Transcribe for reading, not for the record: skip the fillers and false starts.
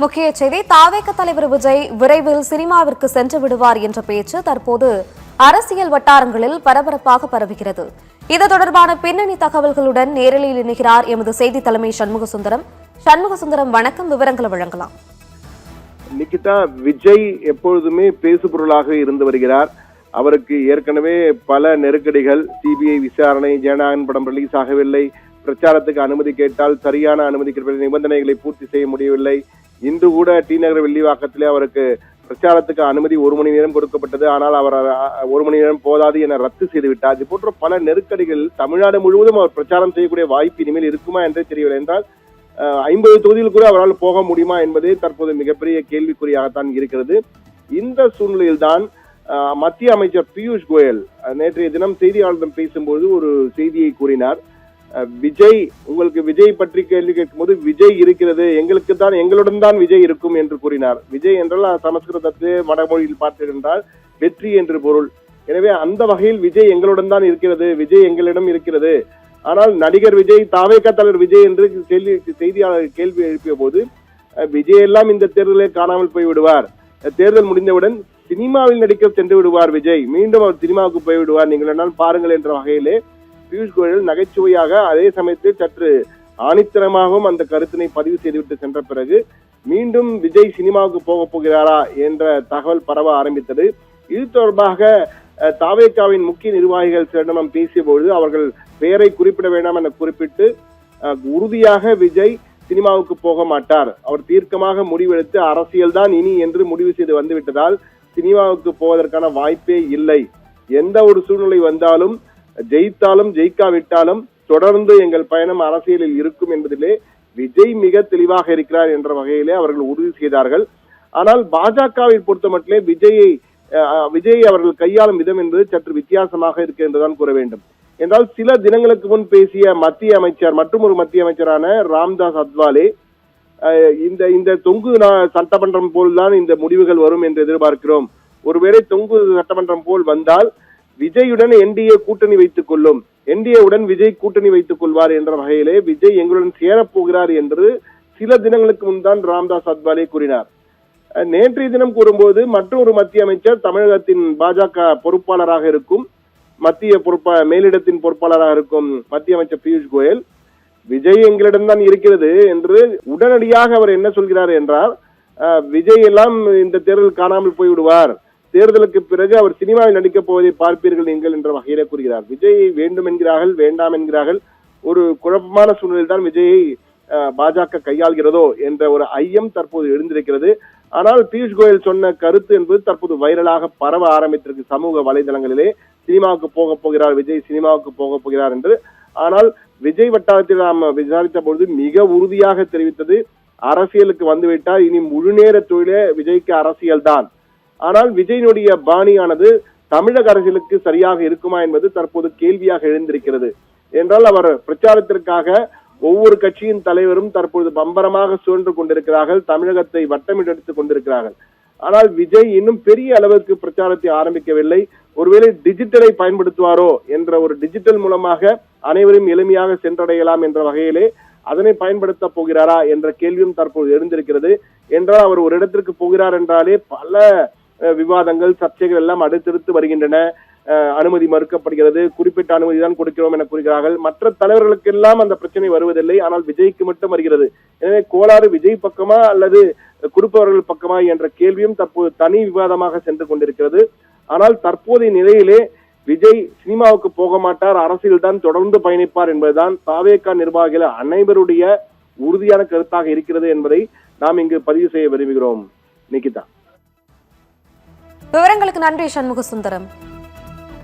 முக்கிய செய்தி, தாவேக தலைவர் விஜய் விரைவில் சினிமாவிற்கு சென்று விடுவார் என்ற பேச்சு தற்போது அரசியல் வட்டாரங்களில் பரபரப்பாக பரவுகிறது. இது தொடர்பான பின்னணி தகவல்களுடன் நேரலையில் இணைகிறார் எமது செய்தி தலைமை சண்முகசுந்தரம். சண்முகசுந்தரம், வணக்கம். விவரங்களை வழங்கலாம். நிகிதா, விஜய் எப்பொழுதுமே பேசுபொருளாக இருந்து வருகிறார். அவருக்கு ஏற்கனவே பல நெருக்கடிகள், சிபிஐ விசாரணை, ஜனநாயகன் படம் ரிலீஸ் ஆகவில்லை, பிரச்சாரத்துக்கு அனுமதி கேட்டால் சரியான அனுமதி கிடைக்கவில்லை, நிபந்தனைகளை பூர்த்தி செய்ய முடியவில்லை. இன்று கூட டி நகர் வெள்ளிவாக்கத்திலே அவருக்கு பிரச்சாரத்துக்கு அனுமதி 1 மணி நேரம் கொடுக்கப்பட்டது. ஆனால் அவர் 1 மணி நேரம் போதாது என ரத்து செய்துவிட்டார். இது போன்ற பல நெருக்கடிகள் தமிழ்நாடு முழுவதும் அவர் பிரச்சாரம் செய்யக்கூடிய வாய்ப்பு இனிமேல் இருக்குமா என்றே தெரியவில்லை. என்றால் 50 தொகுதியில் கூட அவரால் போக முடியுமா என்பதே தற்போது மிகப்பெரிய கேள்விக்குறியாகத்தான் இருக்கிறது. இந்த சூழ்நிலையில்தான் மத்திய அமைச்சர் பியூஷ் கோயல் நேற்றைய தினம் செய்தியாளர்களிடம் பேசும்போது ஒரு செய்தியை கூறினார். விஜய், உங்களுக்கு விஜய் பற்றி கேள்வி கேட்கும்போது விஜய் இருக்கிறது, எங்களுடன் தான் விஜய் இருக்கும் என்று கூறினார். விஜய் என்றால் சமஸ்கிருதத்தை வடமொழியில் பார்த்திருந்தால் வெற்றி என்று பொருள். எனவே அந்த வகையில் விஜய் எங்களுடன் தான் இருக்கிறது, விஜய் எங்களிடம் இருக்கிறது. ஆனால் நடிகர் விஜய், தாவேக தலைவர் விஜய் என்று செய்தியாளர் கேள்வி எழுப்பிய போது, விஜய் எல்லாம் இந்த தேர்தலில் காணாமல் போய் விடுவார், தேர்தல் முடிந்தவுடன் சினிமாவில் நடிக்க சென்று விடுவார் விஜய், மீண்டும் அவர் சினிமாவுக்கு போய் விடுவார், நீங்கள் என்னால் பாருங்கள் என்ற வகையிலே பியூஷ் கோயல் நகைச்சுவையாக, அதே சமயத்தில் சற்று ஆணித்தரமாகவும் அந்த கருத்தினை பதிவு செய்துவிட்டு சென்ற பிறகு மீண்டும் விஜய் சினிமாவுக்கு போக போகிறாரா என்ற தகவல் பரவ ஆரம்பித்தது. இது தொடர்பாக தாவேகாவின் முக்கிய நிர்வாகிகள் சிலரிடம் நாம் பேசிய பொழுது அவர்கள் பெயரை குறிப்பிட வேண்டாம் என குறிப்பிட்டு, உறுதியாக விஜய் சினிமாவுக்கு போக மாட்டார், அவர் தீர்க்கமாக முடிவெடுத்து அரசியல் தான் இனி என்று முடிவு செய்து வந்துவிட்டதால் சினிமாவுக்கு போவதற்கான வாய்ப்பே இல்லை, எந்த ஒரு சூழ்நிலை வந்தாலும், ஜெயித்தாலும் ஜெயிக்காவிட்டாலும் தொடர்ந்து எங்கள் பயணம் அரசியலில் இருக்கும் என்பதிலே விஜய் மிக தெளிவாக இருக்கிறார் என்ற வகையிலே அவர்கள் உறுதி செய்தார்கள். ஆனால் பாஜகவை பொறுத்த மட்டிலே விஜய் அவர்கள் கையாளும் விதம் என்பது சற்று வித்தியாசமாக இருக்கு என்றுதான் கூற வேண்டும். என்றால் சில தினங்களுக்கு முன் பேசிய மத்திய அமைச்சர், மற்றும் ஒரு மத்திய அமைச்சரான ராம்தாஸ் அத்வாலே, இந்த தொங்கு சட்டமன்றம் போல்தான் இந்த முடிவுகள் வரும் என்று எதிர்பார்க்கிறோம், ஒருவேளை தொங்கு சட்டமன்றம் போல் வந்தால் விஜயுடன் என்டிஏ கூட்டணி வைத்துக் கொள்ளும், என்டிஏவுடன் விஜய் கூட்டணி வைத்துக் கொள்வார் என்ற வகையிலே விஜய் எங்களுடன் சேரப்போகிறார் என்று சில தினங்களுக்கு முன்தான் ராம்தாஸ் அத்வாலே கூறினார். நேற்றைய தினம் கூறும்போது மற்றொரு மத்திய அமைச்சர், தமிழகத்தின் பாஜக பொறுப்பாளராக இருக்கும், மேலிடத்தின் பொறுப்பாளராக இருக்கும் மத்திய அமைச்சர் பியூஷ் கோயல், விஜய் எங்களிடம் தான் இருக்கிறது என்று உடனடியாக அவர் என்ன சொல்கிறார் என்றால், விஜய் எல்லாம் இந்த தேர்தல் காணாமல் போய்விடுவார், தேர்தலுக்கு பிறகு அவர் சினிமாவில் நடிக்கப் போவதை பார்ப்பீர்கள் நீங்கள் என்ற வகையில கூறுகிறார். விஜய் வேண்டும் என்கிறார்கள், வேண்டாம் என்கிறார்கள். ஒரு குழப்பமான சூழ்நிலையில் தான் விஜயை பாஜக கையாள்கிறதோ என்ற ஒரு ஐயம் தற்போது எழுந்திருக்கிறது. ஆனால் பியூஷ் கோயல் சொன்ன கருத்து என்பது தற்போது வைரலாக பரவ ஆரம்பித்திருக்கு சமூக வலைதளங்களிலே. சினிமாவுக்கு போக போகிறார் விஜய், சினிமாவுக்கு போக போகிறார் என்று. ஆனால் விஜய் வட்டாரத்தில் நாம் விசாரித்த பொழுது மிக உறுதியாக தெரிவித்தது, அரசியலுக்கு வந்துவிட்டால் இனி முழு நேர தொழிலே விஜய்க்கு அரசியல் தான். ஆனால் விஜயினுடைய பாணியானது தமிழக அரசியலுக்கு சரியாக இருக்குமா என்பது தற்போது கேள்வியாக எழுந்திருக்கிறது. என்றால் அவர் பிரச்சாரத்திற்காக ஒவ்வொரு கட்சியின் தலைவரும் தற்போது பம்பரமாக சுழன்று கொண்டிருக்கிறார்கள், தமிழகத்தை வட்டமிட்டெடுத்துக் கொண்டிருக்கிறார்கள். ஆனால் விஜய் இன்னும் பெரிய அளவிற்கு பிரச்சாரத்தை ஆரம்பிக்கவில்லை. ஒருவேளை டிஜிட்டலை பயன்படுத்துவாரோ என்ற ஒரு டிஜிட்டல் மூலமாக அனைவரும் எளிமையாக சென்றடையலாம் என்ற வகையிலே அதனை பயன்படுத்த போகிறாரா என்ற கேள்வியும் தற்போது எழுந்திருக்கிறது. என்றால் அவர் ஒரு இடத்திற்கு போகிறார் என்றாலே பல விவாதங்கள், சர்ச்சைகள் எல்லாம் அடுத்தடுத்து வருகின்றன. அனுமதி மறுக்கப்படுகிறது, குறிப்பிட்ட அனுமதி தான் கொடுக்கிறோம் என கூறுகிறார்கள். மற்ற தலைவர்களுக்கெல்லாம் அந்த பிரச்சனை வருவதில்லை, ஆனால் விஜய்க்கு மட்டும் வருகிறது. எனவே கோளாறு விஜய் பக்கமா அல்லது கொடுப்பவர்கள் பக்கமா என்ற கேள்வியும் தற்போது தனி விவாதமாக சென்று கொண்டிருக்கிறது. ஆனால் தற்போதைய நிலையிலே விஜய் சினிமாவுக்கு போக மாட்டார், அரசியல் தான் தொடர்ந்து பயணிப்பார் என்பதுதான் தாவேகா நிர்வாகிகள் அனைவருடைய உறுதியான கருத்தாக இருக்கிறது என்பதை நாம் இங்கு பதிவு செய்ய விரும்புகிறோம். நிகிதா, விவரங்களுக்கு நன்றி சண்முகசுந்தரம்.